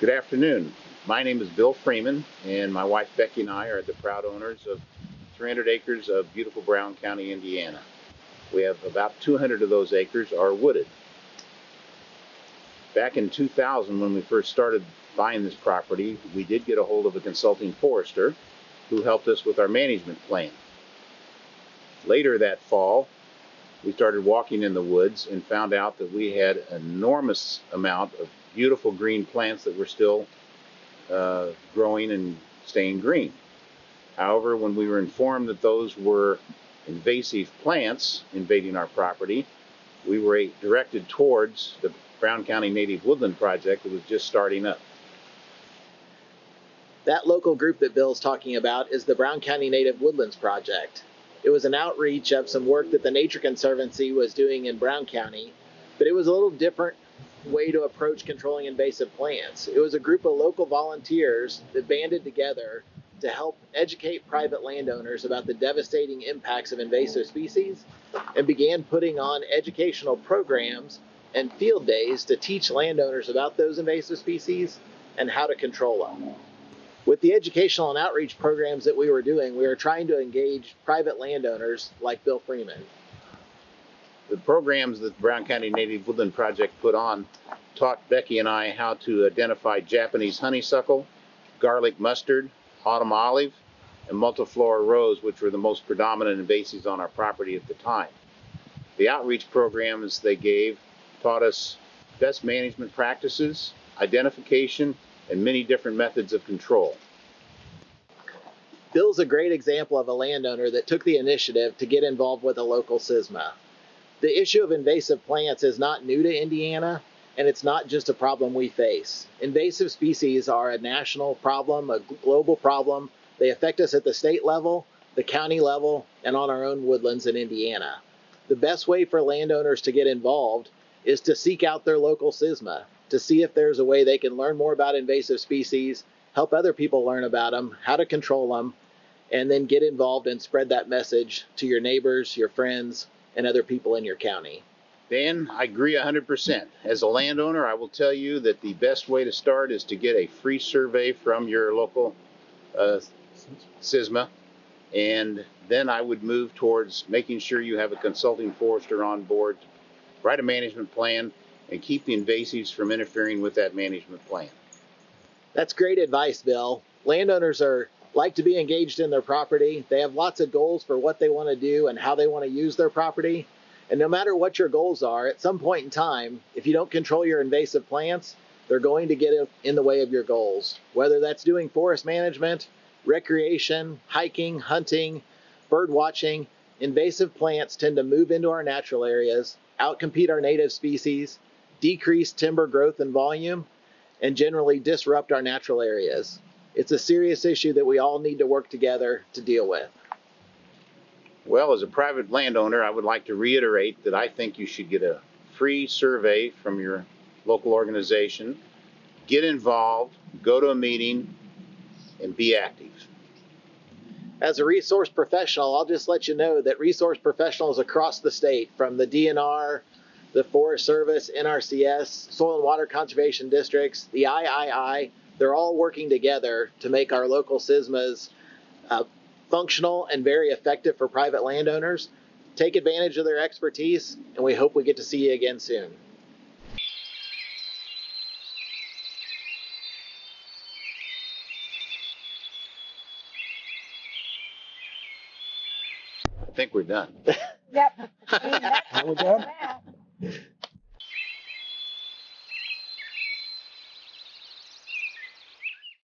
Good afternoon. My name is Bill Freeman, and my wife Becky and I are the proud owners of 300 acres of beautiful Brown County, Indiana. We have about 200 of those acres are wooded. Back in 2000, when we first started buying this property, we did get a hold of a consulting forester who helped us with our management plan. Later that fall, we started walking in the woods and found out that we had an enormous amount of beautiful green plants that were still growing and staying green. However, when we were informed that those were invasive plants invading our property, we were directed towards the Brown County Native Woodland project that was just starting up. That local group that Bill's talking about is the Brown County Native Woodlands Project. It was an outreach of some work that the Nature Conservancy was doing in Brown County, but it was a little different way to approach controlling invasive plants. It was a group of local volunteers that banded together to help educate private landowners about the devastating impacts of invasive species and began putting on educational programs and field days to teach landowners about those invasive species and how to control them. With the educational and outreach programs that we were doing, we were trying to engage private landowners like Bill Freeman. The programs that the Brown County Native Woodland Project put on taught Becky and I how to identify Japanese honeysuckle, garlic mustard, autumn olive, and multiflora rose, which were the most predominant invasives on our property at the time. The outreach programs they gave taught us best management practices, identification, and many different methods of control. Bill's a great example of a landowner that took the initiative to get involved with a local SISMA. The issue of invasive plants is not new to Indiana, and it's not just a problem we face. Invasive species are a national problem, a global problem. They affect us at the state level, the county level, and on our own woodlands in Indiana. The best way for landowners to get involved is to seek out their local SISMA, to see if there's a way they can learn more about invasive species, help other people learn about them, how to control them, and then get involved and spread that message to your neighbors, your friends, and other people in your county. Dan, I agree 100%. As a landowner, I will tell you that the best way to start is to get a free survey from your local SISMA, and then I would move towards making sure you have a consulting forester on board to write a management plan and keep the invasives from interfering with that management plan. That's great advice, Bill. Landowners like to be engaged in their property. They have lots of goals for what they want to do and how they want to use their property. And no matter what your goals are, at some point in time, if you don't control your invasive plants, they're going to get in the way of your goals. Whether that's doing forest management, recreation, hiking, hunting, bird watching, invasive plants tend to move into our natural areas, outcompete our native species, decrease timber growth and volume, and generally disrupt our natural areas. It's a serious issue that we all need to work together to deal with. Well, as a private landowner, I would like to reiterate that I think you should get a free survey from your local organization, get involved, go to a meeting, and be active. As a resource professional, I'll just let you know that resource professionals across the state, from the DNR, the Forest Service, NRCS, Soil and Water Conservation Districts, the III, they're all working together to make our local SISMAs functional and very effective for private landowners. Take advantage of their expertise, and we hope we get to see you again soon. I think we're done. Yep. Are we done?